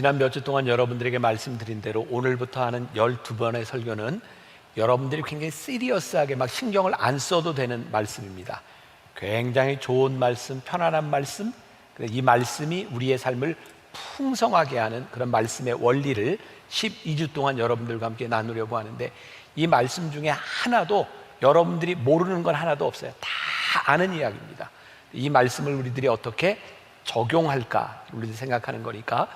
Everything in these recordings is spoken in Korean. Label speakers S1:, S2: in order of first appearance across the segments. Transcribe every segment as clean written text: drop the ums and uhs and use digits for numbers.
S1: 지난 몇 주 동안 여러분들에게 말씀드린 대로 오늘부터 하는 12번의 설교는 여러분들이 굉장히 시리어스하게 막 신경을 안 써도 되는 말씀입니다. 굉장히 좋은 말씀, 편안한 말씀, 이 말씀이 우리의 삶을 풍성하게 하는 그런 말씀의 원리를 12주 동안 여러분들과 함께 나누려고 하는데, 이 말씀 중에 하나도 여러분들이 모르는 건 하나도 없어요. 다 아는 이야기입니다. 이 말씀을 우리들이 어떻게 적용할까 우리들이 생각하는 거니까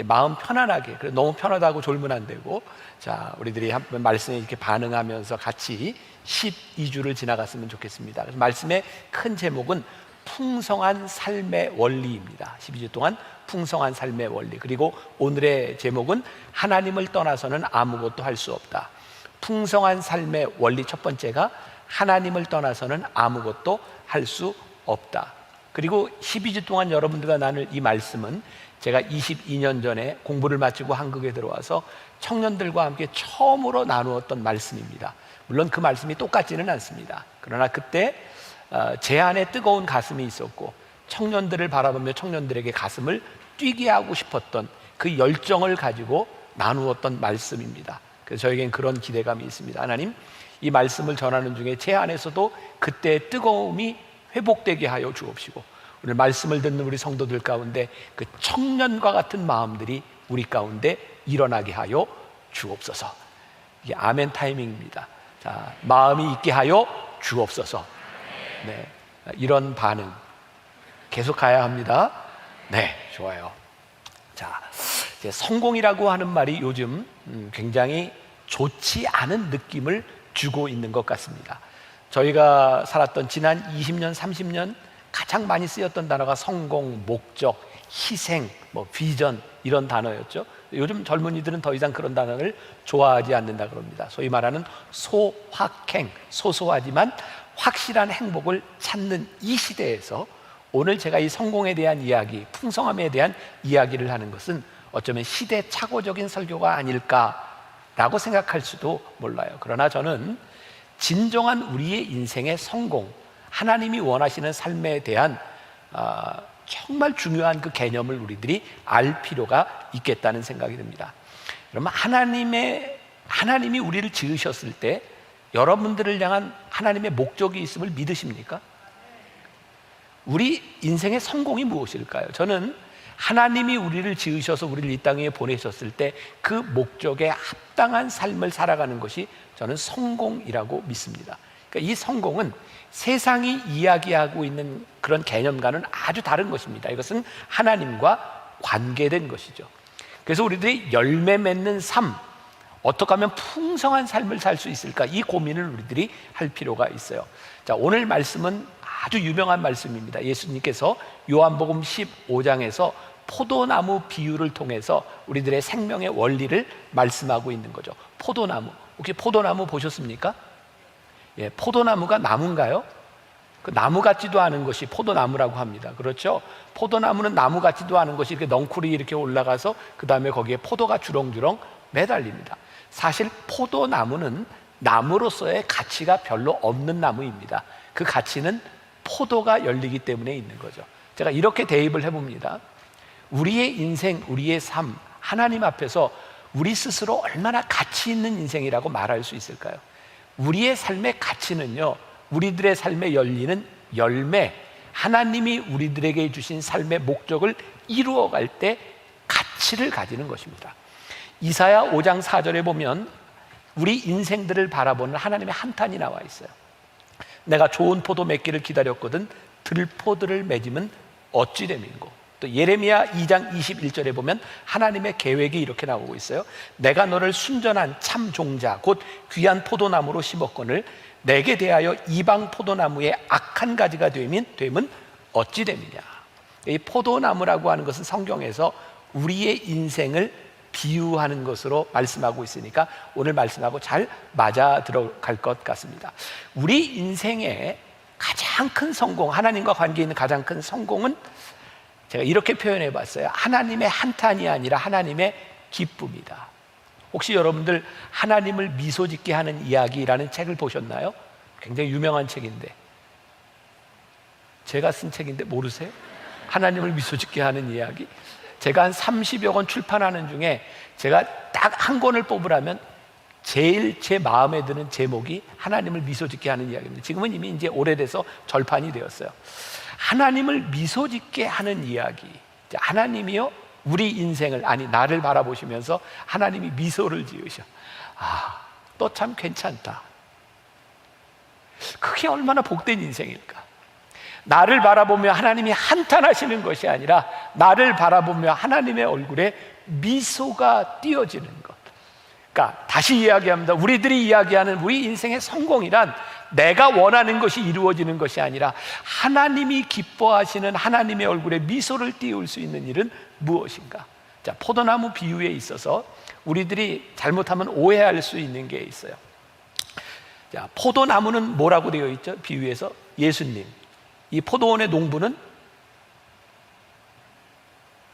S1: 마음 편안하게, 너무 편하다고 졸면 안 되고, 자, 우리들이 한번 말씀에 이렇게 반응하면서 같이 12주를 지나갔으면 좋겠습니다. 그래서 말씀의 큰 제목은 풍성한 삶의 원리입니다. 12주 동안 풍성한 삶의 원리. 그리고 오늘의 제목은 하나님을 떠나서는 아무것도 할 수 없다. 풍성한 삶의 원리 첫 번째가 하나님을 떠나서는 아무것도 할 수 없다. 그리고 12주 동안 여러분들과 나눌 이 말씀은 제가 22년 전에 공부를 마치고 한국에 들어와서 청년들과 함께 처음으로 나누었던 말씀입니다. 물론 그 말씀이 똑같지는 않습니다. 그러나 그때 제 안에 뜨거운 가슴이 있었고, 청년들을 바라보며 청년들에게 가슴을 뛰게 하고 싶었던 그 열정을 가지고 나누었던 말씀입니다. 그래서 저에겐 그런 기대감이 있습니다. 하나님, 이 말씀을 전하는 중에 제 안에서도 그때의 뜨거움이 회복되게 하여 주옵시고, 오늘 말씀을 듣는 우리 성도들 가운데 그 청년과 같은 마음들이 우리 가운데 일어나게 하여 주옵소서. 이게 아멘 타이밍입니다. 자, 마음이 있게 하여 주옵소서. 네, 이런 반응 계속 가야 합니다. 네, 좋아요. 자, 이제 성공이라고 하는 말이 요즘 굉장히 좋지 않은 느낌을 주고 있는 것 같습니다. 저희가 살았던 지난 20년, 30년 가장 많이 쓰였던 단어가 성공, 목적, 희생, 비전, 이런 단어였죠. 요즘 젊은이들은 더 이상 그런 단어를 좋아하지 않는다 그럽니다. 소위 말하는 소확행, 소소하지만 확실한 행복을 찾는 이 시대에서 오늘 제가 이 성공에 대한 이야기, 풍성함에 대한 이야기를 하는 것은 어쩌면 시대착오적인 설교가 아닐까라고 생각할 수도 몰라요. 그러나 저는 진정한 우리의 인생의 성공, 하나님이 원하시는 삶에 대한 정말 중요한 그 개념을 우리들이 알 필요가 있겠다는 생각이 듭니다. 그러면 하나님이 우리를 지으셨을 때 여러분들을 향한 하나님의 목적이 있음을 믿으십니까? 우리 인생의 성공이 무엇일까요? 저는 하나님이 우리를 지으셔서 우리를 이 땅에 보내셨을 때 그 목적에 합당한 삶을 살아가는 것이 저는 성공이라고 믿습니다. 그러니까 이 성공은 세상이 이야기하고 있는 그런 개념과는 아주 다른 것입니다. 이것은 하나님과 관계된 것이죠. 그래서 우리들이 열매 맺는 삶, 어떻게 하면 풍성한 삶을 살 수 있을까, 이 고민을 우리들이 할 필요가 있어요. 자, 오늘 말씀은 아주 유명한 말씀입니다. 예수님께서 요한복음 15장에서 포도나무 비유를 통해서 우리들의 생명의 원리를 말씀하고 있는 거죠. 포도나무, 혹시 포도나무 보셨습니까? 예, 포도나무가 나무인가요? 그 나무 같지도 않은 것이 포도나무라고 합니다. 그렇죠? 포도나무는 나무 같지도 않은 것이 이렇게 넝쿨이 이렇게 올라가서 그 다음에 거기에 포도가 주렁주렁 매달립니다. 사실 포도나무는 나무로서의 가치가 별로 없는 나무입니다. 그 가치는 포도가 열리기 때문에 있는 거죠. 제가 이렇게 대입을 해봅니다. 우리의 인생, 우리의 삶, 하나님 앞에서 우리 스스로 얼마나 가치 있는 인생이라고 말할 수 있을까요? 우리의 삶의 가치는요, 우리들의 삶에 열리는 열매, 하나님이 우리들에게 주신 삶의 목적을 이루어갈 때 가치를 가지는 것입니다. 이사야 5장 4절에 보면 우리 인생들을 바라보는 하나님의 한탄이 나와 있어요. 내가 좋은 포도 맺기를 기다렸거든 들포들을 맺으면 어찌 됨인고. 또 예레미야 2장 21절에 보면 하나님의 계획이 이렇게 나오고 있어요. 내가 너를 순전한 참 종자 곧 귀한 포도나무로 심었거늘 내게 대하여 이방 포도나무의 악한 가지가 되면 어찌 됨이냐. 이 포도나무라고 하는 것은 성경에서 우리의 인생을 비유하는 것으로 말씀하고 있으니까 오늘 말씀하고 잘 맞아 들어갈 것 같습니다. 우리 인생의 가장 큰 성공, 하나님과 관계 있는 가장 큰 성공은 제가 이렇게 표현해 봤어요. 하나님의 한탄이 아니라 하나님의 기쁨이다. 혹시 여러분들 하나님을 미소 짓게 하는 이야기라는 책을 보셨나요? 굉장히 유명한 책인데, 제가 쓴 책인데 모르세요? 하나님을 미소 짓게 하는 이야기. 제가 한 30여 권 출판하는 중에 제가 딱 한 권을 뽑으라면 제일 제 마음에 드는 제목이 하나님을 미소 짓게 하는 이야기입니다. 지금은 이미 이제 오래돼서 절판이 되었어요. 하나님을 미소 짓게 하는 이야기. 하나님이요, 우리 인생을, 아니 나를 바라보시면서 하나님이 미소를 지으셔. 아, 너 참 괜찮다. 그게 얼마나 복된 인생일까. 나를 바라보며 하나님이 한탄하시는 것이 아니라 나를 바라보며 하나님의 얼굴에 미소가 띄어지는 것. 그러니까 다시 이야기합니다. 우리들이 이야기하는 우리 인생의 성공이란 내가 원하는 것이 이루어지는 것이 아니라 하나님이 기뻐하시는 하나님의 얼굴에 미소를 띄울 수 있는 일은 무엇인가? 자, 포도나무 비유에 있어서 우리들이 잘못하면 오해할 수 있는 게 있어요. 자, 포도나무는 뭐라고 되어 있죠? 비유에서 예수님. 이 포도원의 농부는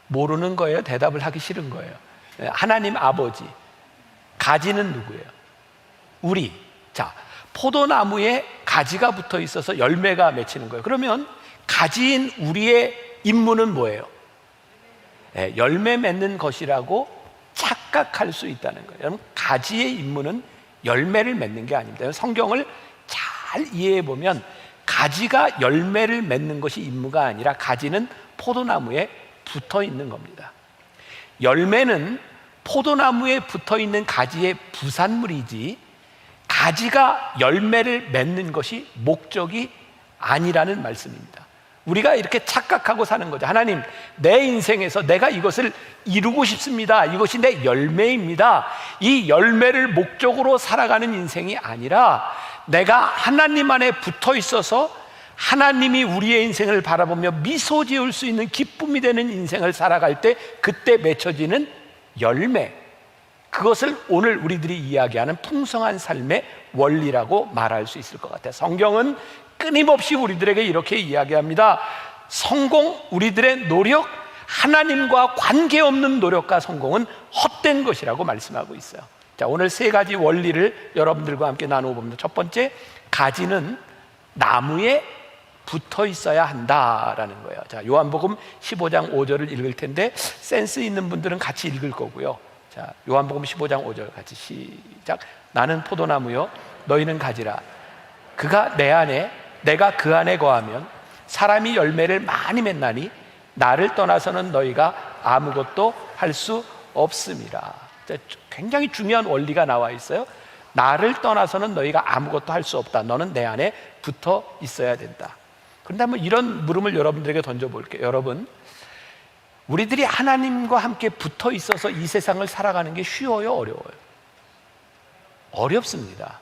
S1: 모르는 거예요? 대답을 하기 싫은 거예요? 하나님 아버지. 가지는 누구예요? 우리. 자, 포도나무에 가지가 붙어 있어서 열매가 맺히는 거예요. 그러면 가지인 우리의 임무는 뭐예요? 열매 맺는 것이라고 착각할 수 있다는 거예요. 여러분, 가지의 임무는 열매를 맺는 게 아닙니다. 성경을 잘 이해해 보면 가지가 열매를 맺는 것이 임무가 아니라 가지는 포도나무에 붙어 있는 겁니다. 열매는 포도나무에 붙어 있는 가지의 부산물이지 가지가 열매를 맺는 것이 목적이 아니라는 말씀입니다. 우리가 이렇게 착각하고 사는 거죠. 하나님, 내 인생에서 내가 이것을 이루고 싶습니다. 이것이 내 열매입니다. 이 열매를 목적으로 살아가는 인생이 아니라 내가 하나님 안에 붙어 있어서 하나님이 우리의 인생을 바라보며 미소 지을 수 있는 기쁨이 되는 인생을 살아갈 때 그때 맺혀지는 열매, 그것을 오늘 우리들이 이야기하는 풍성한 삶의 원리라고 말할 수 있을 것 같아요. 성경은 끊임없이 우리들에게 이렇게 이야기합니다. 성공, 우리들의 노력, 하나님과 관계없는 노력과 성공은 헛된 것이라고 말씀하고 있어요. 자, 오늘 세 가지 원리를 여러분들과 함께 나누어 봅니다. 첫 번째, 가지는 나무에 붙어 있어야 한다라는 거예요. 자, 요한복음 15장 5절을 읽을 텐데 센스 있는 분들은 같이 읽을 거고요. 자, 요한복음 15장 5절 같이 시작. 나는 포도나무요, 너희는 가지라. 그가 내 안에, 내가 그 안에 거하면 사람이 열매를 많이 맺나니 나를 떠나서는 너희가 아무것도 할 수 없음이라. 자, 굉장히 중요한 원리가 나와 있어요. 나를 떠나서는 너희가 아무것도 할 수 없다. 너는 내 안에 붙어 있어야 된다. 그런데 한번 이런 물음을 여러분들에게 던져볼게요. 여러분, 우리들이 하나님과 함께 붙어 있어서 이 세상을 살아가는 게 쉬워요, 어려워요? 어렵습니다.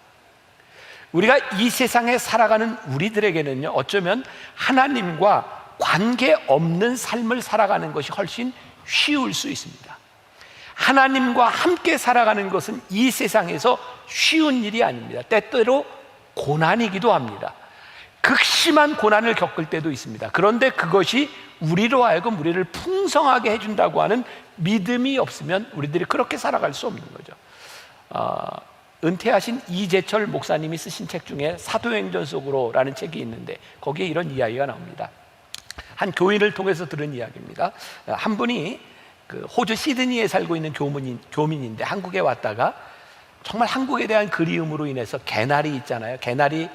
S1: 우리가 이 세상에 살아가는 우리들에게는요, 어쩌면 하나님과 관계없는 삶을 살아가는 것이 훨씬 쉬울 수 있습니다. 하나님과 함께 살아가는 것은 이 세상에서 쉬운 일이 아닙니다. 때때로 고난이기도 합니다. 극심한 고난을 겪을 때도 있습니다. 그런데 그것이 우리로 하여금 우리를 풍성하게 해준다고 하는 믿음이 없으면 우리들이 그렇게 살아갈 수 없는 거죠. 은퇴하신 이재철 목사님이 쓰신 책 중에 사도행전 속으로라는 책이 있는데 거기에 이런 이야기가 나옵니다. 한 교인을 통해서 들은 이야기입니다. 한 분이 그 호주 시드니에 살고 있는 교민인데 한국에 왔다가 정말 한국에 대한 그리움으로 인해서 개나리 있잖아요. 개나리를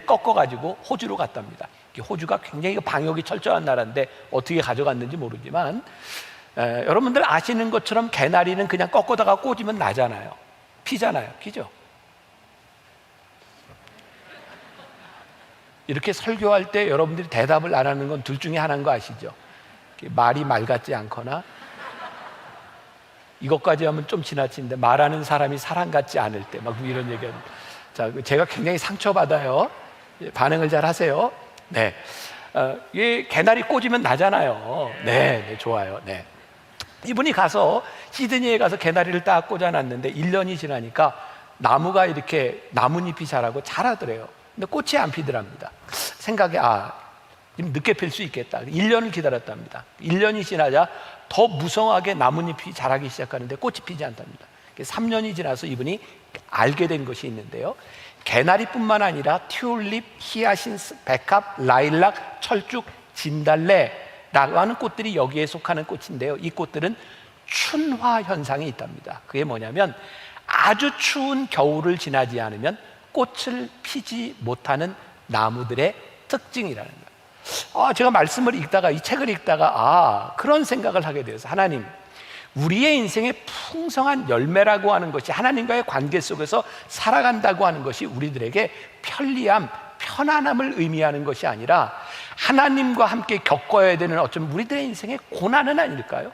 S1: 꺾어가지고 호주로 갔답니다. 호주가 굉장히 방역이 철저한 나라인데 어떻게 가져갔는지 모르지만 여러분들 아시는 것처럼 개나리는 그냥 꺾어다가 꽂으면 나잖아요. 피잖아요. 피죠? 이렇게 설교할 때 여러분들이 대답을 안 하는 건 둘 중에 하나인 거 아시죠? 말이 말 같지 않거나 이것까지 하면 좀 지나치는데 말하는 사람이 사람 같지 않을 때 막 이런 얘기합니다. 자, 제가 굉장히 상처받아요. 반응을 잘 하세요. 네. 이 개나리 꽂으면 나잖아요. 네, 좋아요. 네. 이분이 가서 시드니에 가서 개나리를 딱 꽂아놨는데 1년이 지나니까 나무가 이렇게 나뭇잎이 자라고 자라더래요. 근데 꽃이 안 피더랍니다. 생각에 좀 늦게 필 수 있겠다. 1년을 기다렸답니다. 1년이 지나자 더 무성하게 나뭇잎이 자라기 시작하는데 꽃이 피지 않답니다. 3년이 지나서 이분이 알게 된 것이 있는데요. 개나리뿐만 아니라 튤립, 히아신스, 백합, 라일락, 철쭉, 진달래 나가는 꽃들이 여기에 속하는 꽃인데요, 이 꽃들은 춘화 현상이 있답니다. 그게 뭐냐면 아주 추운 겨울을 지나지 않으면 꽃을 피지 못하는 나무들의 특징이라는 거예요. 제가 말씀을 읽다가, 이 책을 읽다가 그런 생각을 하게 되어서, 하나님, 우리의 인생의 풍성한 열매라고 하는 것이, 하나님과의 관계 속에서 살아간다고 하는 것이 우리들에게 편리함, 편안함을 의미하는 것이 아니라 하나님과 함께 겪어야 되는 어쩌면 우리들의 인생의 고난은 아닐까요?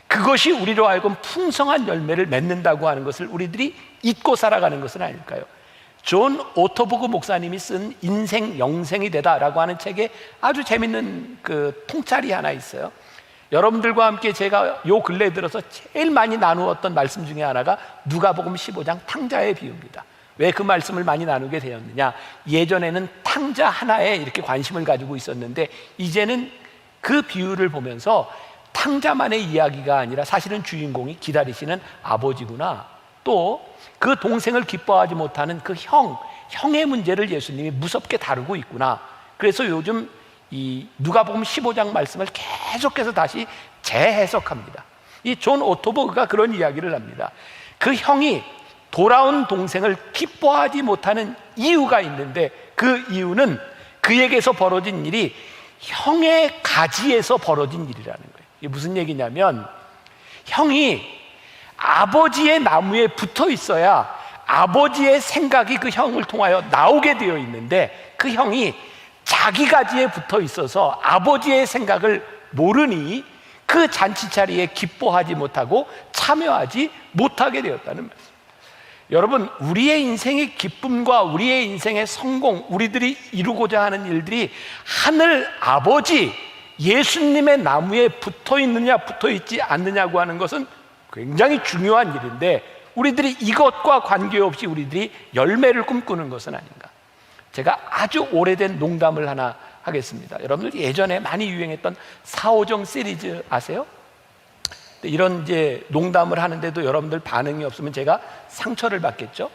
S1: 그것이 우리로 하여금 풍성한 열매를 맺는다고 하는 것을 우리들이 잊고 살아가는 것은 아닐까요? 존 오토보그 목사님이 쓴 인생 영생이 되다라고 하는 책에 아주 재밌는 그 통찰이 하나 있어요. 여러분들과 함께 제가 요 근래 들어서 제일 많이 나누었던 말씀 중에 하나가 누가복음 15장 탕자의 비유입니다. 왜 그 말씀을 많이 나누게 되었느냐? 예전에는 탕자 하나에 이렇게 관심을 가지고 있었는데, 이제는 그 비유를 보면서 탕자만의 이야기가 아니라 사실은 주인공이 기다리시는 아버지구나, 또 그 동생을 기뻐하지 못하는 그 형의 문제를 예수님이 무섭게 다루고 있구나. 그래서 요즘 이 누가복음 15장 말씀을 계속해서 다시 재해석합니다. 이 존 오토버그가 그런 이야기를 합니다. 그 형이 돌아온 동생을 기뻐하지 못하는 이유가 있는데, 그 이유는 그에게서 벌어진 일이 형의 가지에서 벌어진 일이라는 거예요. 이게 무슨 얘기냐면, 형이 아버지의 나무에 붙어 있어야 아버지의 생각이 그 형을 통하여 나오게 되어 있는데, 그 형이 자기 가지에 붙어 있어서 아버지의 생각을 모르니 그 잔치자리에 기뻐하지 못하고 참여하지 못하게 되었다는 말씀. 여러분, 우리의 인생의 기쁨과 우리의 인생의 성공, 우리들이 이루고자 하는 일들이 하늘 아버지 예수님의 나무에 붙어 있느냐 붙어 있지 않느냐고 하는 것은 굉장히 중요한 일인데, 우리들이 이것과 관계없이 우리들이 열매를 꿈꾸는 것은 아닌가. 제가 아주 오래된 농담을 하나 하겠습니다. 여러분들 예전에 많이 유행했던 사오정 시리즈 아세요? 이런 이제 농담을 하는데도 여러분들 반응이 없으면 제가 상처를 받겠죠.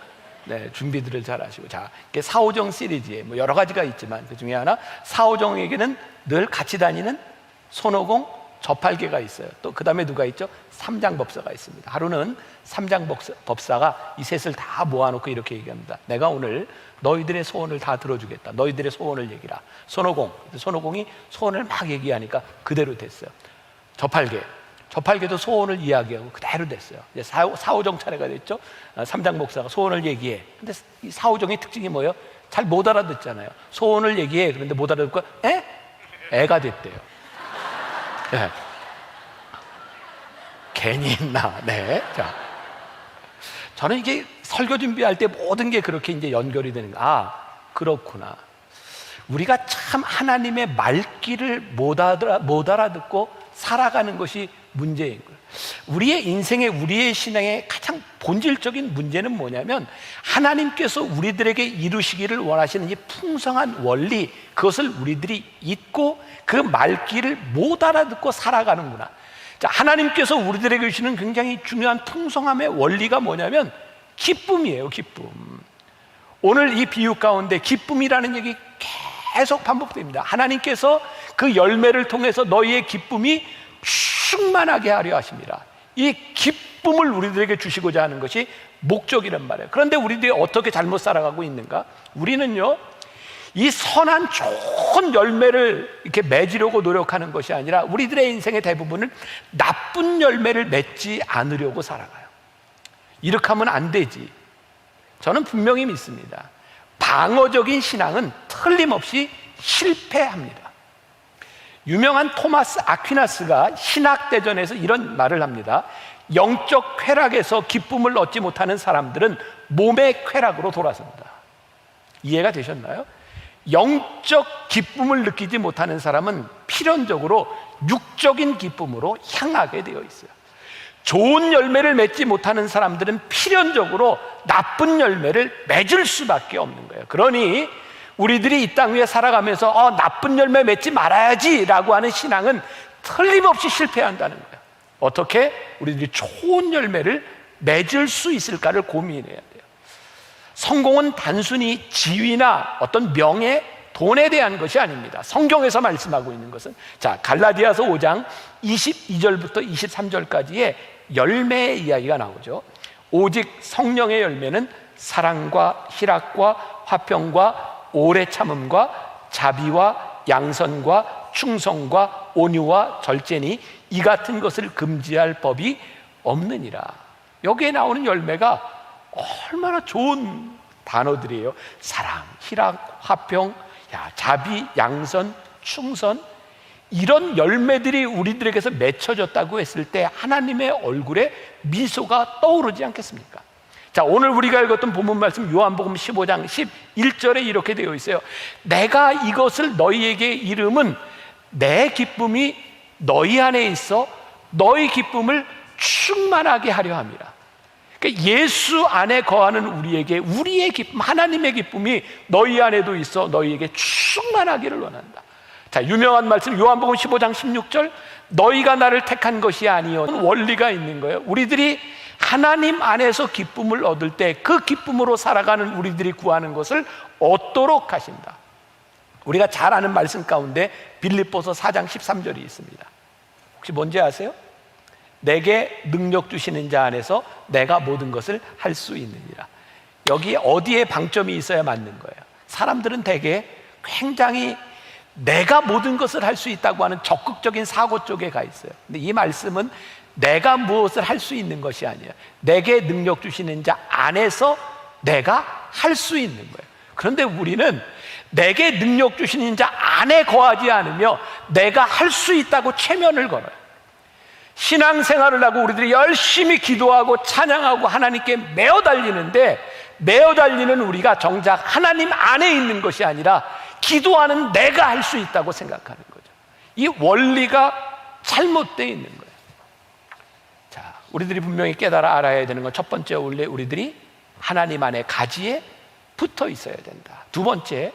S1: 네, 준비들을 잘 하시고. 자, 이게 사오정 시리즈에 뭐 여러 가지가 있지만 그 중에 하나, 사오정에게는 늘 같이 다니는 손오공, 저팔계가 있어요. 또 그 다음에 누가 있죠? 삼장법사가 있습니다. 하루는 삼장법사가 이 셋을 다 모아놓고 이렇게 얘기합니다. 내가 오늘 너희들의 소원을 다 들어주겠다. 너희들의 소원을 얘기라. 손오공이 소원을 막 얘기하니까 그대로 됐어요. 저팔계도 소원을 이야기하고 그대로 됐어요. 이제 사오정 차례가 됐죠. 삼장법사가 소원을 얘기해. 근데 이 사오정의 특징이 뭐예요? 잘 못 알아듣잖아요. 소원을 얘기해. 그런데 못 알아듣고 애가 됐대요. 네. 괜히 있나? 네. 자, 저는 이게 설교 준비할 때 모든 게 그렇게 이제 연결이 되는 거. 그렇구나. 우리가 참 하나님의 말귀를 못 알아듣고 살아가는 것이 문제인 거예요. 우리의 인생의, 우리의 신앙의 가장 본질적인 문제는 뭐냐면, 하나님께서 우리들에게 이루시기를 원하시는 이 풍성한 원리, 그것을 우리들이 잊고 그 말귀를 못 알아듣고 살아가는구나. 자, 하나님께서 우리들에게 주시는 굉장히 중요한 풍성함의 원리가 뭐냐면 기쁨이에요. 기쁨. 오늘 이 비유 가운데 기쁨이라는 얘기 계속 반복됩니다. 하나님께서 그 열매를 통해서 너희의 기쁨이 충만하게 하려 하십니다. 이 기쁨을 우리들에게 주시고자 하는 것이 목적이란 말이에요. 그런데 우리들이 어떻게 잘못 살아가고 있는가? 우리는요, 이 선한 좋은 열매를 이렇게 맺으려고 노력하는 것이 아니라 우리들의 인생의 대부분은 나쁜 열매를 맺지 않으려고 살아가요. 이렇게 하면 안 되지. 저는 분명히 믿습니다. 방어적인 신앙은 틀림없이 실패합니다. 유명한 토마스 아퀴나스가 신학대전에서 이런 말을 합니다. 영적 쾌락에서 기쁨을 얻지 못하는 사람들은 몸의 쾌락으로 돌아선다. 이해가 되셨나요? 영적 기쁨을 느끼지 못하는 사람은 필연적으로 육적인 기쁨으로 향하게 되어 있어요. 좋은 열매를 맺지 못하는 사람들은 필연적으로 나쁜 열매를 맺을 수밖에 없는 거예요. 그러니 우리들이 이 땅 위에 살아가면서 나쁜 열매 맺지 말아야지 라고 하는 신앙은 틀림없이 실패한다는 거예요. 어떻게 우리들이 좋은 열매를 맺을 수 있을까를 고민해야 돼요. 성공은 단순히 지위나 어떤 명예, 돈에 대한 것이 아닙니다. 성경에서 말씀하고 있는 것은, 자, 갈라디아서 5장 22절부터 23절까지의 열매의 이야기가 나오죠. 오직 성령의 열매는 사랑과 희락과 화평과 오래 참음과 자비와 양선과 충성과 온유와 절제니 이 같은 것을 금지할 법이 없느니라. 여기에 나오는 열매가 얼마나 좋은 단어들이에요. 사랑, 희락, 화평, 자비, 양선, 충선, 이런 열매들이 우리들에게서 맺혀졌다고 했을 때 하나님의 얼굴에 미소가 떠오르지 않겠습니까? 자, 오늘 우리가 읽었던 본문 말씀 요한복음 15장 11절에 이렇게 되어 있어요. 내가 이것을 너희에게 이름은 내 기쁨이 너희 안에 있어 너희 기쁨을 충만하게 하려 함이라. 그러니까 예수 안에 거하는 우리에게 우리의 기쁨, 하나님의 기쁨이 너희 안에도 있어 너희에게 충만하기를 원한다. 자, 유명한 말씀 요한복음 15장 16절, 너희가 나를 택한 것이 아니요, 원리가 있는 거예요. 우리들이 하나님 안에서 기쁨을 얻을 때 그 기쁨으로 살아가는 우리들이 구하는 것을 얻도록 하신다. 우리가 잘 아는 말씀 가운데 빌립보서 4장 13절이 있습니다. 혹시 뭔지 아세요? 내게 능력 주시는 자 안에서 내가 모든 것을 할 수 있느니라. 여기 어디에 방점이 있어야 맞는 거예요? 사람들은 대개 굉장히 내가 모든 것을 할 수 있다고 하는 적극적인 사고 쪽에 가 있어요. 근데 이 말씀은 내가 무엇을 할 수 있는 것이 아니에요. 내게 능력 주시는 자 안에서 내가 할 수 있는 거예요. 그런데 우리는 내게 능력 주시는 자 안에 거하지 않으며 내가 할 수 있다고 체면을 걸어요. 신앙생활을 하고 우리들이 열심히 기도하고 찬양하고 하나님께 매어 달리는데, 매어 달리는 우리가 정작 하나님 안에 있는 것이 아니라 기도하는 내가 할 수 있다고 생각하는 거죠. 이 원리가 잘못되어 있는 거예요. 자, 우리들이 분명히 깨달아 알아야 되는 건, 첫 번째, 원래 우리들이 하나님 안에 가지에 붙어 있어야 된다. 두 번째,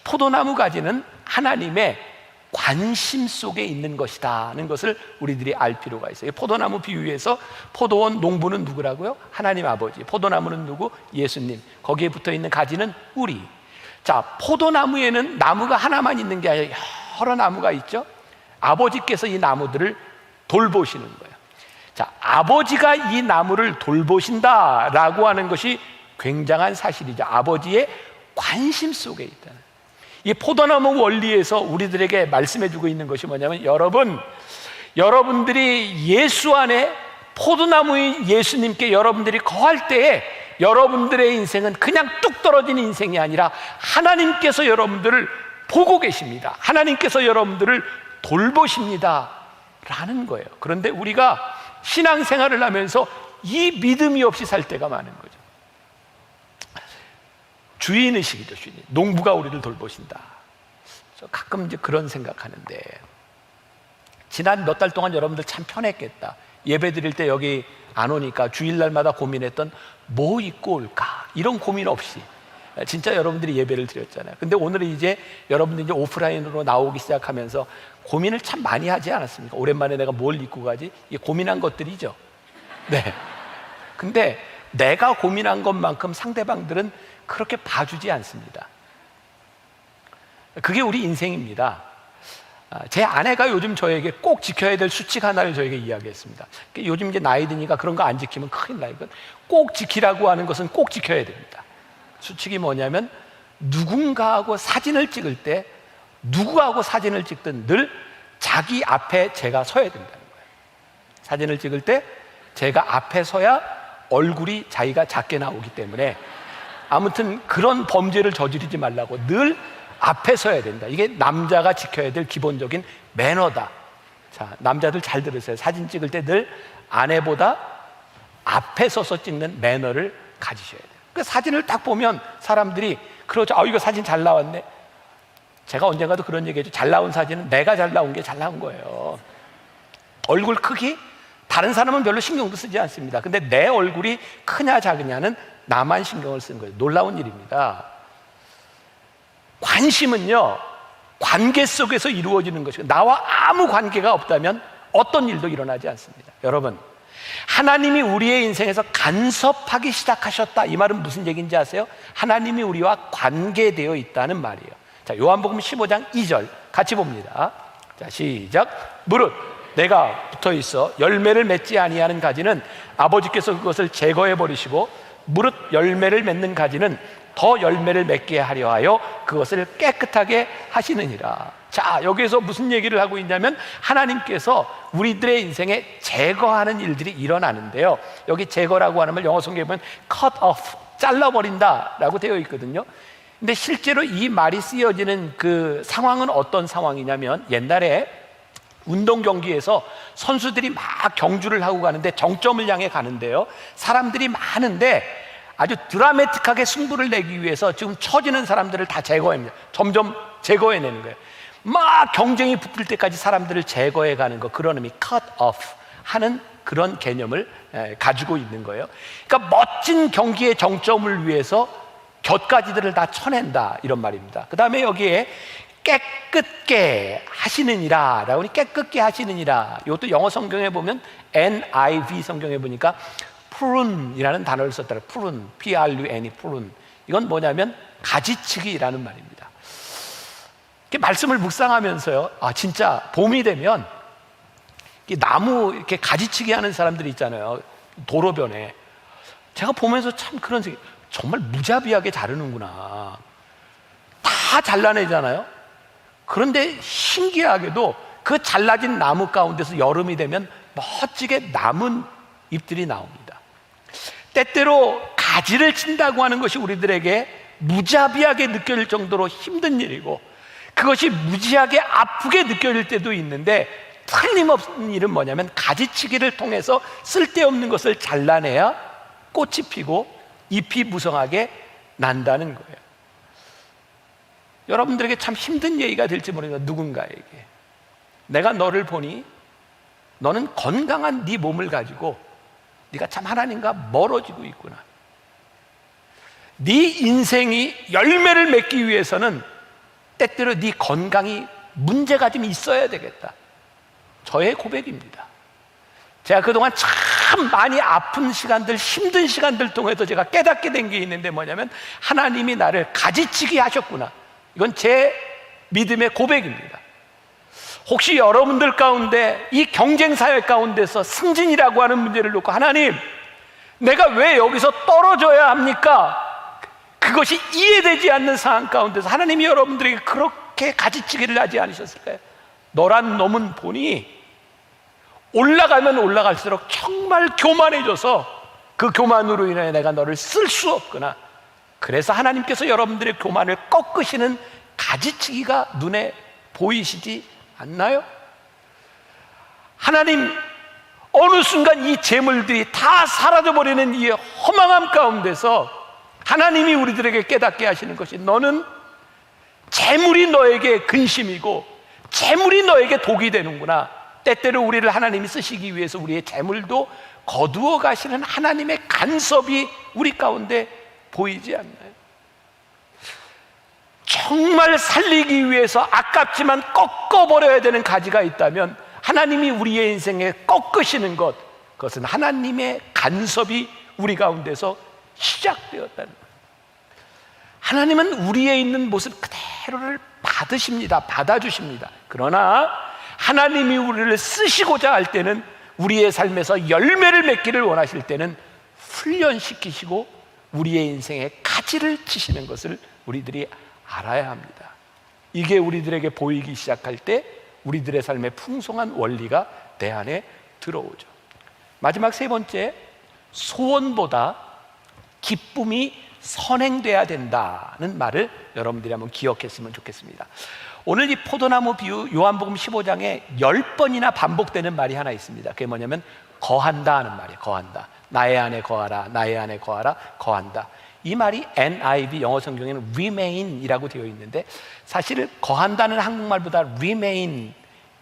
S1: 포도나무 가지는 하나님의 관심 속에 있는 것이다는 것을 우리들이 알 필요가 있어요. 포도나무 비유에서 포도원 농부는 누구라고요? 하나님 아버지. 포도나무는 누구? 예수님. 거기에 붙어 있는 가지는 우리. 자, 포도나무에는 나무가 하나만 있는 게 아니라 여러 나무가 있죠. 아버지께서 이 나무들을 돌보시는 거예요. 자, 아버지가 이 나무를 돌보신다라고 하는 것이 굉장한 사실이죠. 아버지의 관심 속에 있다는. 이 포도나무 원리에서 우리들에게 말씀해주고 있는 것이 뭐냐면, 여러분들이 예수 안에 포도나무인 예수님께 여러분들이 거할 때에 여러분들의 인생은 그냥 뚝 떨어진 인생이 아니라 하나님께서 여러분들을 보고 계십니다. 하나님께서 여러분들을 돌보십니다 라는 거예요. 그런데 우리가 신앙생활을 하면서 이 믿음이 없이 살 때가 많은 거죠. 주인의식이죠. 주인. 농부가 우리를 돌보신다. 저 가끔 이제 그런 생각하는데, 지난 몇 달 동안 여러분들 참 편했겠다. 예배 드릴 때 여기 안 오니까 주일날마다 고민했던 뭐 입고 올까, 이런 고민 없이 진짜 여러분들이 예배를 드렸잖아요. 근데 오늘은 이제 여러분들이 이제 오프라인으로 나오기 시작하면서 고민을 참 많이 하지 않았습니까? 오랜만에 내가 뭘 입고 가지? 이게 고민한 것들이죠. 네. 근데 내가 고민한 것만큼 상대방들은 그렇게 봐주지 않습니다. 그게 우리 인생입니다. 제 아내가 요즘 저에게 꼭 지켜야 될 수칙 하나를 저에게 이야기했습니다. 요즘 이제 나이 드니까 그런 거 안 지키면 큰일 나요. 꼭 지키라고 하는 것은 꼭 지켜야 됩니다. 수칙이 뭐냐면, 누군가하고 사진을 찍을 때, 누구하고 사진을 찍든 늘 자기 앞에 제가 서야 된다는 거예요. 사진을 찍을 때 제가 앞에 서야 얼굴이 자기가 작게 나오기 때문에, 아무튼 그런 범죄를 저지르지 말라고 늘 앞에 서야 된다. 이게 남자가 지켜야 될 기본적인 매너다. 자, 남자들 잘 들으세요. 사진 찍을 때 늘 아내보다 앞에 서서 찍는 매너를 가지셔야 돼요. 그 사진을 딱 보면 사람들이 그러죠. 이거 사진 잘 나왔네. 제가 언젠가도 그런 얘기했죠. 잘 나온 사진은 내가 잘 나온 게 잘 나온 거예요. 얼굴 크기? 다른 사람은 별로 신경도 쓰지 않습니다. 근데 내 얼굴이 크냐 작으냐는 나만 신경을 쓰는 거예요. 놀라운 일입니다. 관심은요, 관계 속에서 이루어지는 것이고, 나와 아무 관계가 없다면 어떤 일도 일어나지 않습니다. 여러분, 하나님이 우리의 인생에서 간섭하기 시작하셨다, 이 말은 무슨 얘기인지 아세요? 하나님이 우리와 관계되어 있다는 말이에요. 자, 요한복음 15장 2절 같이 봅니다. 자, 시작. 무릇 내가 붙어 있어 열매를 맺지 아니하는 가지는 아버지께서 그것을 제거해 버리시고 무릇 열매를 맺는 가지는 더 열매를 맺게 하려 하여 그것을 깨끗하게 하시느니라. 자, 여기에서 무슨 얘기를 하고 있냐면 하나님께서 우리들의 인생에 제거하는 일들이 일어나는데요, 여기 제거라고 하는 말 영어 성경에 보면 cut off, 잘라버린다 라고 되어 있거든요. 근데 실제로 이 말이 쓰여지는 그 상황은 어떤 상황이냐면, 옛날에 운동 경기에서 선수들이 막 경주를 하고 가는데 정점을 향해 가는데요, 사람들이 많은데 아주 드라마틱하게 승부를 내기 위해서 지금 처지는 사람들을 다 제거합니다. 점점 제거해내는 거예요. 막 경쟁이 붙을 때까지 사람들을 제거해 가는 거, 그런 의미 cut off 하는 그런 개념을 가지고 있는 거예요. 그러니까 멋진 경기의 정점을 위해서 곁가지들을 다 쳐낸다, 이런 말입니다. 그 다음에 여기에 깨끗게 하시느니라 라고 하니, 깨끗게 하시느니라, 이것도 영어 성경에 보면 NIV 성경에 보니까 푸른이라는 단어를 썼더라. 푸른, P-R-U-N-E, 푸른. 이건 뭐냐면 가지치기라는 말입니다. 이렇게 말씀을 묵상하면서요, 아, 진짜 봄이 되면 나무 이렇게 가지치기 하는 사람들이 있잖아요, 도로변에. 제가 보면서 참 그런 생각, 정말 무자비하게 자르는구나. 다 잘라내잖아요. 그런데 신기하게도 그 잘라진 나무 가운데서 여름이 되면 멋지게 남은 잎들이 나옵니다. 때때로 가지를 친다고 하는 것이 우리들에게 무자비하게 느껴질 정도로 힘든 일이고, 그것이 무지하게 아프게 느껴질 때도 있는데, 틀림없는 일은 뭐냐면 가지치기를 통해서 쓸데없는 것을 잘라내야 꽃이 피고 잎이 무성하게 난다는 거예요. 여러분들에게 참 힘든 얘기가 될지 모르겠는데, 누군가에게 내가 너를 보니 너는 건강한 네 몸을 가지고 네가 참 하나님과 멀어지고 있구나. 네 인생이 열매를 맺기 위해서는 때때로 네 건강이 문제가 좀 있어야 되겠다. 저의 고백입니다. 제가 그동안 참 많이 아픈 시간들, 힘든 시간들 통해서 제가 깨닫게 된 게 있는데, 뭐냐면 하나님이 나를 가지치기 하셨구나. 이건 제 믿음의 고백입니다. 혹시 여러분들 가운데 이 경쟁사회 가운데서 승진이라고 하는 문제를 놓고, 하나님, 내가 왜 여기서 떨어져야 합니까? 그것이 이해되지 않는 상황 가운데서 하나님이 여러분들에게 그렇게 가지치기를 하지 않으셨을까요? 너란 놈은 보니 올라가면 올라갈수록 정말 교만해져서 그 교만으로 인해 내가 너를 쓸 수 없구나. 그래서 하나님께서 여러분들의 교만을 꺾으시는 가지치기가 눈에 보이시지 않나요? 하나님, 어느 순간 이 재물들이 다 사라져버리는 이 허망함 가운데서 하나님이 우리들에게 깨닫게 하시는 것이, 너는 재물이 너에게 근심이고 재물이 너에게 독이 되는구나. 때때로 우리를 하나님이 쓰시기 위해서 우리의 재물도 거두어 가시는 하나님의 간섭이 우리 가운데 보이지 않나요? 정말 살리기 위해서 아깝지만 꺾어버려야 되는 가지가 있다면, 하나님이 우리의 인생에 꺾으시는 것, 그것은 하나님의 간섭이 우리 가운데서 시작되었다는 거예요. 하나님은 우리에 있는 모습 그대로를 받으십니다. 받아주십니다. 그러나 하나님이 우리를 쓰시고자 할 때는, 우리의 삶에서 열매를 맺기를 원하실 때는 훈련시키시고 우리의 인생에 가지를 치시는 것을 우리들이 알아야 합니다. 이게 우리들에게 보이기 시작할 때 우리들의 삶의 풍성한 원리가 내 안에 들어오죠. 마지막 세 번째, 소원보다 기쁨이 선행돼야 된다는 말을 여러분들이 한번 기억했으면 좋겠습니다. 오늘 이 포도나무 비유 요한복음 15장에 10번이나 반복되는 말이 하나 있습니다. 그게 뭐냐면 거한다 하는 말이에요. 거한다. 나의 안에 거하라, 나의 안에 거하라, 거한다. 이 말이 NIV 영어 성경에는 remain이라고 되어 있는데, 사실 거한다는 한국말보다 remain,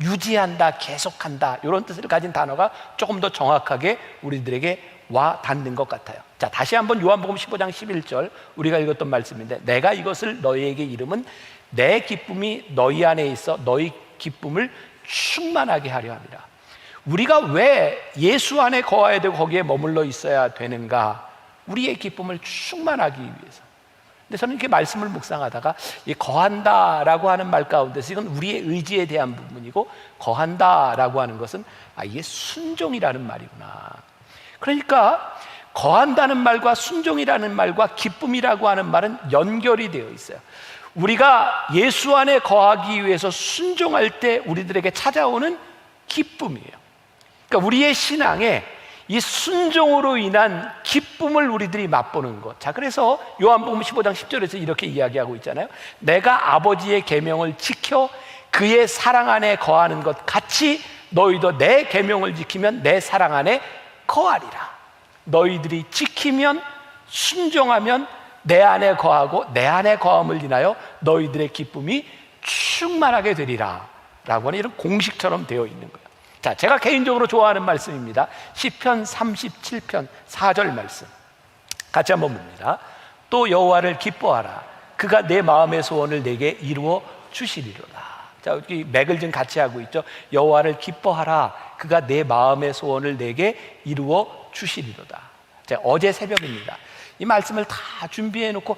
S1: 유지한다, 계속한다, 이런 뜻을 가진 단어가 조금 더 정확하게 우리들에게 와 닿는 것 같아요. 자, 다시 한번 요한복음 15장 11절 우리가 읽었던 말씀인데, 내가 이것을 너희에게 이름은 내 기쁨이 너희 안에 있어 너희 기쁨을 충만하게 하려 함이라. 우리가 왜 예수 안에 거해야 되고 거기에 머물러 있어야 되는가? 우리의 기쁨을 충만하기 위해서. 근데 저는 이렇게 말씀을 묵상하다가 이 거한다라고 하는 말 가운데서 이건 우리의 의지에 대한 부분이고, 거한다라고 하는 것은 이게 순종이라는 말이구나. 그러니까 거한다는 말과 순종이라는 말과 기쁨이라고 하는 말은 연결이 되어 있어요. 우리가 예수 안에 거하기 위해서 순종할 때 우리들에게 찾아오는 기쁨이에요. 그러니까 우리의 신앙에 이 순종으로 인한 기쁨을 우리들이 맛보는 것. 자, 그래서 요한복음 15장 10절에서 이렇게 이야기하고 있잖아요. 내가 아버지의 계명을 지켜 그의 사랑 안에 거하는 것 같이 너희도 내 계명을 지키면 내 사랑 안에 거하리라. 너희들이 지키면, 순종하면 내 안에 거하고 내 안에 거함을 인하여 너희들의 기쁨이 충만하게 되리라 라고 하는 이런 공식처럼 되어 있는 거예요. 자, 제가 개인적으로 좋아하는 말씀입니다. 시편 37편 4절 말씀 같이 한번 봅니다. 또 여호와를 기뻐하라. 그가 내 마음의 소원을 내게 이루어 주시리로다. 자, 여기 맥을 좀 같이 하고 있죠. 여호와를 기뻐하라. 그가 내 마음의 소원을 내게 이루어 주시리로다. 자, 어제 새벽입니다. 이 말씀을 다 준비해 놓고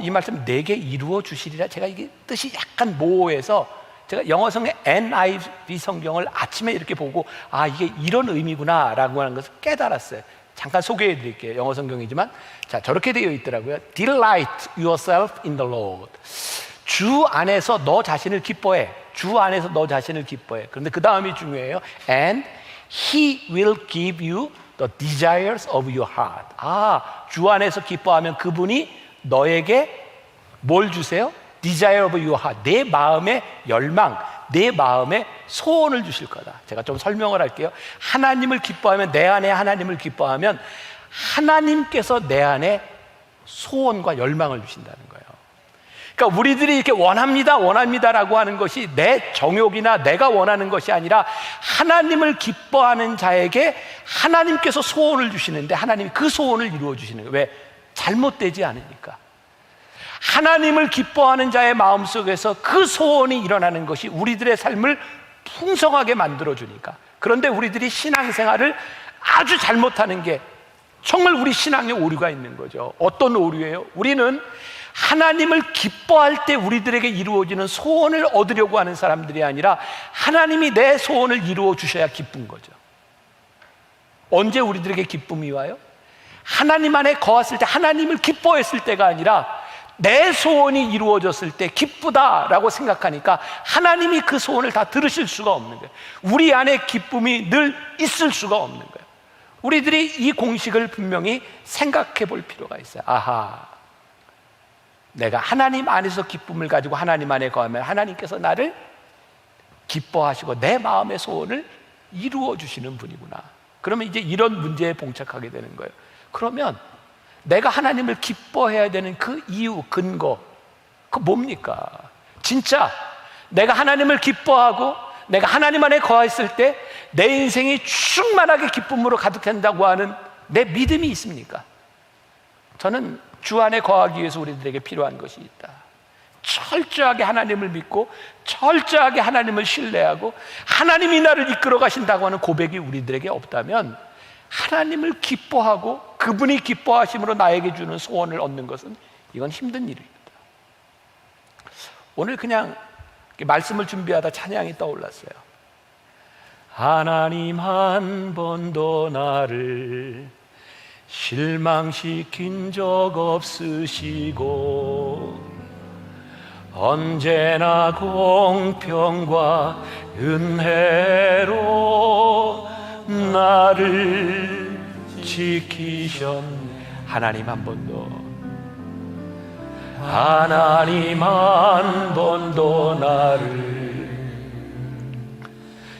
S1: 이 말씀 내게 이루어 주시리라. 제가 이게 뜻이 약간 모호해서 제가 영어 성경 NIV 성경을 아침에 이렇게 보고 이게 이런 의미구나 라고 하는 것을 깨달았어요. 잠깐 소개해 드릴게요. 영어 성경이지만 자, 저렇게 되어 있더라고요. Delight yourself in the Lord. 주 안에서 너 자신을 기뻐해. 주 안에서 너 자신을 기뻐해. 그런데 그 다음이 중요해요. And He will give you the desires of your heart. 주 안에서 기뻐하면 그분이 너에게 뭘 주세요? Desire of your heart. 내 마음의 열망, 내 마음의 소원을 주실 거다. 제가 좀 설명을 할게요. 하나님을 기뻐하면, 내 안에 하나님을 기뻐하면 하나님께서 내 안에 소원과 열망을 주신다는 거예요. 그러니까 우리들이 이렇게 원합니다라고 하는 것이 내 정욕이나 내가 원하는 것이 아니라 하나님을 기뻐하는 자에게 하나님께서 소원을 주시는데 하나님이 그 소원을 이루어 주시는 거예요. 왜? 잘못되지 않으니까. 하나님을 기뻐하는 자의 마음속에서 그 소원이 일어나는 것이 우리들의 삶을 풍성하게 만들어주니까. 그런데 우리들이 신앙생활을 아주 잘못하는 게 정말 우리 신앙에 오류가 있는 거죠. 어떤 오류예요? 우리는 하나님을 기뻐할 때 우리들에게 이루어지는 소원을 얻으려고 하는 사람들이 아니라 하나님이 내 소원을 이루어 주셔야 기쁜 거죠. 언제 우리들에게 기쁨이 와요? 하나님 안에 거했을 때, 하나님을 기뻐했을 때가 아니라 내 소원이 이루어졌을 때 기쁘다라고 생각하니까 하나님이 그 소원을 다 들으실 수가 없는 거예요. 우리 안에 기쁨이 늘 있을 수가 없는 거예요. 우리들이 이 공식을 분명히 생각해 볼 필요가 있어요. 내가 하나님 안에서 기쁨을 가지고 하나님 안에 거하면 하나님께서 나를 기뻐하시고 내 마음의 소원을 이루어 주시는 분이구나. 그러면 이제 이런 문제에 봉착하게 되는 거예요. 그러면 내가 하나님을 기뻐해야 되는 그 이유, 근거, 그 뭡니까? 진짜 내가 하나님을 기뻐하고 내가 하나님 안에 거했을 때 내 인생이 충만하게 기쁨으로 가득한다고 하는 내 믿음이 있습니까? 저는 주 안에 거하기 위해서 우리들에게 필요한 것이 있다. 철저하게 하나님을 믿고 철저하게 하나님을 신뢰하고 하나님이 나를 이끌어 가신다고 하는 고백이 우리들에게 없다면 하나님을 기뻐하고 그분이 기뻐하심으로 나에게 주는 소원을 얻는 것은 이건 힘든 일입니다. 오늘 그냥 말씀을 준비하다 찬양이 떠올랐어요. 하나님 한 번도 나를 실망시킨 적 없으시고 언제나 공평과 은혜로 나를 지키셨네. 하나님 한 번도 나를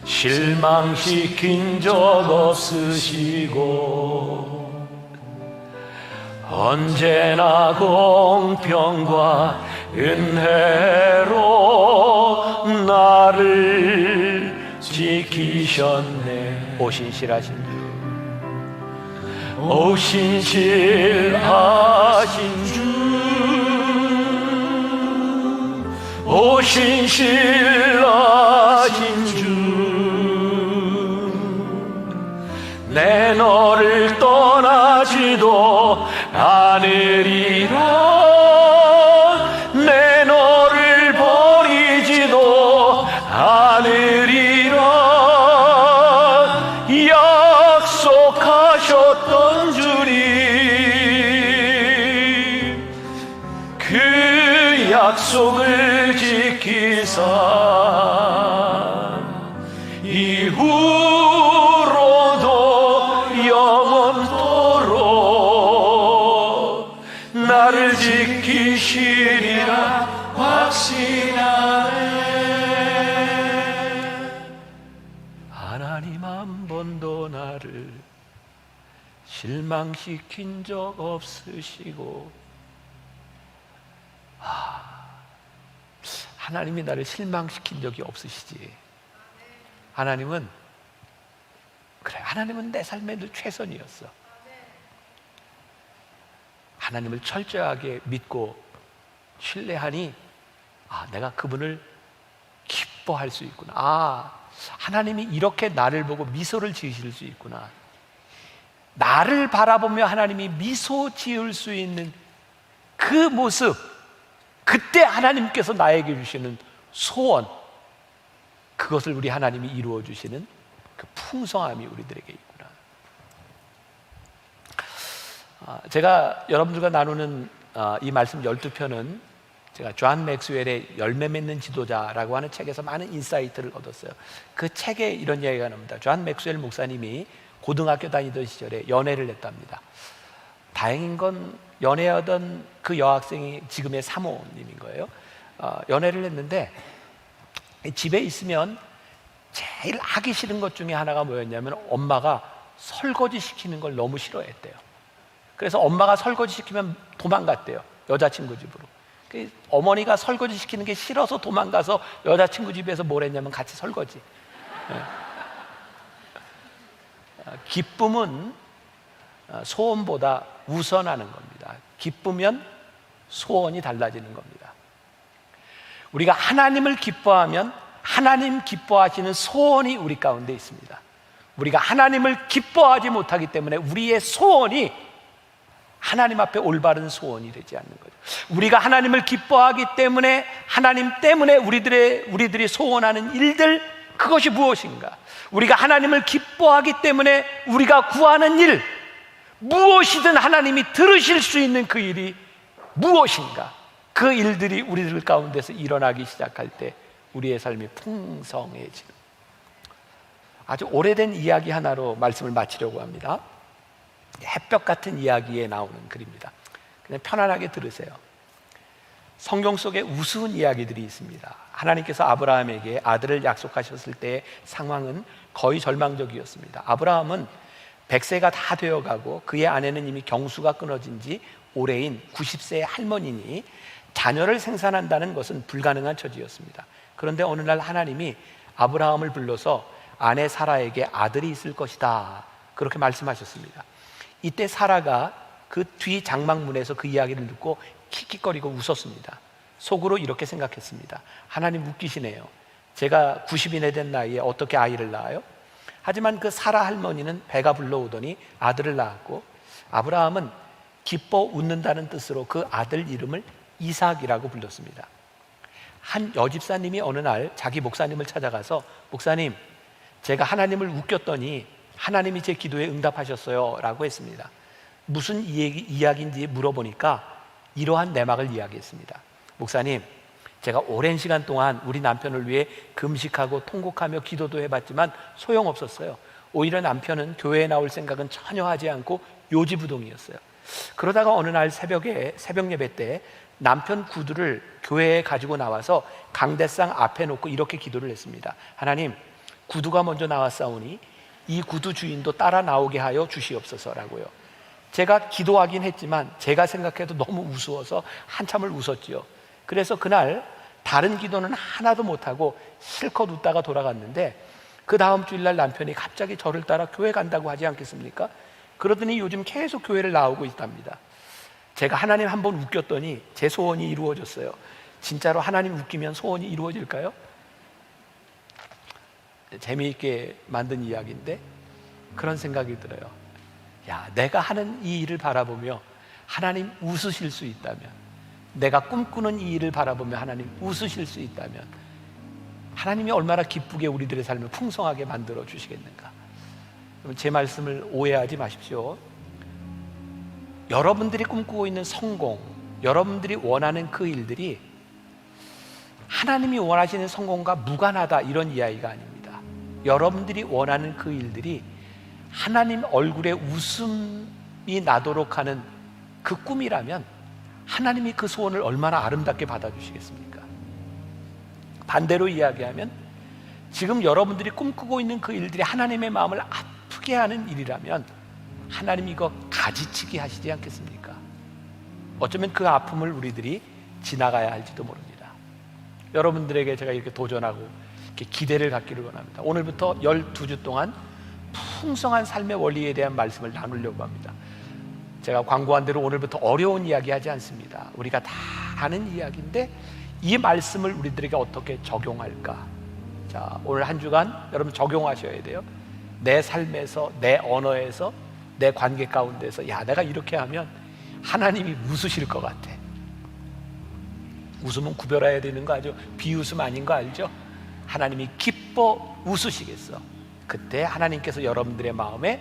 S1: 실망시킨 적 없으시고 언제나 공평과 은혜로 나를 지키셨네. 오신실하신 주, 오신실하신 주, 오신실하신 주, 내 너를 떠나지도 않으리라. 그 약속을 지키사 이후로도 영원토록 나를 지키시리라 확신하네. 하나님 한 번도 나를 실망시킨 적 없으시고, 하나님이 나를 실망시킨 적이 없으시지. 하나님은 그래, 하나님은 내 삶의 늘 최선이었어. 하나님을 철저하게 믿고 신뢰하니 내가 그분을 기뻐할 수 있구나. 하나님이 이렇게 나를 보고 미소를 지으실 수 있구나. 나를 바라보며 하나님이 미소 지을 수 있는 그 모습, 그때 하나님께서 나에게 주시는 소원, 그것을 우리 하나님이 이루어 주시는 그 풍성함이 우리들에게 있구나. 제가 여러분들과 나누는 이 말씀 12편은 제가 존 맥스웰의 열매 맺는 지도자라고 하는 책에서 많은 인사이트를 얻었어요. 그 책에 이런 이야기가 나옵니다. 존 맥스웰 목사님이 고등학교 다니던 시절에 연애를 했답니다. 다행인 건 연애하던 그 여학생이 지금의 사모님인 거예요. 연애를 했는데 집에 있으면 제일 하기 싫은 것 중에 하나가 뭐였냐면 엄마가 설거지 시키는 걸 너무 싫어했대요. 그래서 엄마가 설거지 시키면 도망갔대요. 여자친구 집으로. 어머니가 설거지 시키는 게 싫어서 도망가서 여자친구 집에서 뭘 했냐면 같이 설거지. 기쁨은 소원보다 우선하는 겁니다. 기쁘면 소원이 달라지는 겁니다. 우리가 하나님을 기뻐하면 하나님 기뻐하시는 소원이 우리 가운데 있습니다. 우리가 하나님을 기뻐하지 못하기 때문에 우리의 소원이 하나님 앞에 올바른 소원이 되지 않는 거죠. 우리가 하나님을 기뻐하기 때문에 하나님 때문에 우리들이 소원하는 일들, 그것이 무엇인가? 우리가 하나님을 기뻐하기 때문에 우리가 구하는 일, 무엇이든 하나님이 들으실 수 있는 그 일이 무엇인가? 그 일들이 우리들 가운데서 일어나기 시작할 때 우리의 삶이 풍성해지는, 아주 오래된 이야기 하나로 말씀을 마치려고 합니다. 햇볕 같은 이야기에 나오는 글입니다. 그냥 편안하게 들으세요. 성경 속에 우스운 이야기들이 있습니다. 하나님께서 아브라함에게 아들을 약속하셨을 때의 상황은 거의 절망적이었습니다. 아브라함은 100세가 다 되어가고 그의 아내는 이미 경수가 끊어진 지 오래인 90세의 할머니니 자녀를 생산한다는 것은 불가능한 처지였습니다. 그런데 어느 날 하나님이 아브라함을 불러서 아내 사라에게 아들이 있을 것이다, 그렇게 말씀하셨습니다. 이때 사라가 그 뒤 장막문에서 그 이야기를 듣고 킥킥거리고 웃었습니다. 속으로 이렇게 생각했습니다. 하나님 웃기시네요. 제가 90인에 된 나이에 어떻게 아이를 낳아요? 하지만 그 사라 할머니는 배가 불러오더니 아들을 낳았고, 아브라함은 기뻐 웃는다는 뜻으로 그 아들 이름을 이삭이라고 불렀습니다. 한 여집사님이 어느 날 자기 목사님을 찾아가서, 목사님, 제가 하나님을 웃겼더니 하나님이 제 기도에 응답하셨어요 라고 했습니다. 무슨 이야기인지 물어보니까 이러한 내막을 이야기했습니다. 목사님, 제가 오랜 시간 동안 우리 남편을 위해 금식하고 통곡하며 기도도 해봤지만 소용없었어요. 오히려 남편은 교회에 나올 생각은 전혀 하지 않고 요지부동이었어요. 그러다가 어느 날 새벽 예배 때 남편 구두를 교회에 가지고 나와서 강대상 앞에 놓고 이렇게 기도를 했습니다. 하나님, 구두가 먼저 나왔사오니 이 구두 주인도 따라 나오게 하여 주시옵소서라고요. 제가 기도하긴 했지만 제가 생각해도 너무 우스워서 한참을 웃었지요. 그래서 그날 다른 기도는 하나도 못하고 실컷 웃다가 돌아갔는데, 그 다음 주일날 남편이 갑자기 저를 따라 교회 간다고 하지 않겠습니까? 그러더니 요즘 계속 교회를 나오고 있답니다. 제가 하나님 한번 웃겼더니 제 소원이 이루어졌어요. 진짜로 하나님 웃기면 소원이 이루어질까요? 재미있게 만든 이야기인데 그런 생각이 들어요. 야, 내가 하는 이 일을 바라보며 하나님 웃으실 수 있다면, 내가 꿈꾸는 이 일을 바라보며 하나님 웃으실 수 있다면 하나님이 얼마나 기쁘게 우리들의 삶을 풍성하게 만들어 주시겠는가. 제 말씀을 오해하지 마십시오. 여러분들이 꿈꾸고 있는 성공, 여러분들이 원하는 그 일들이 하나님이 원하시는 성공과 무관하다 이런 이야기가 아닙니다. 여러분들이 원하는 그 일들이 하나님 얼굴에 웃음이 나도록 하는 그 꿈이라면 하나님이 그 소원을 얼마나 아름답게 받아주시겠습니까? 반대로 이야기하면 지금 여러분들이 꿈꾸고 있는 그 일들이 하나님의 마음을 아프게 하는 일이라면 하나님이 이거 가지치기 하시지 않겠습니까? 어쩌면 그 아픔을 우리들이 지나가야 할지도 모릅니다. 여러분들에게 제가 이렇게 도전하고 이렇게 기대를 갖기를 원합니다. 오늘부터 12주 동안 풍성한 삶의 원리에 대한 말씀을 나누려고 합니다. 제가 광고한 대로 오늘부터 어려운 이야기 하지 않습니다. 우리가 다 아는 이야기인데 이 말씀을 우리들에게 어떻게 적용할까? 자, 오늘 한 주간 여러분 적용하셔야 돼요. 내 삶에서, 내 언어에서, 내 관계 가운데서 야, 내가 이렇게 하면 하나님이 웃으실 것 같아. 웃으면 구별해야 되는 거 알죠? 비웃음 아닌 거 알죠? 하나님이 기뻐 웃으시겠어. 그때 하나님께서 여러분들의 마음에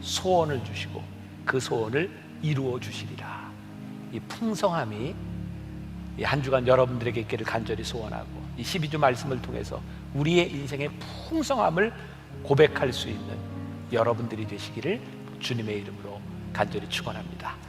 S1: 소원을 주시고 그 소원을 이루어 주시리라. 이 풍성함이 이 한 주간 여러분들에게 있기를 간절히 소원하고, 이 12주 말씀을 통해서 우리의 인생의 풍성함을 고백할 수 있는 여러분들이 되시기를 주님의 이름으로 간절히 축원합니다.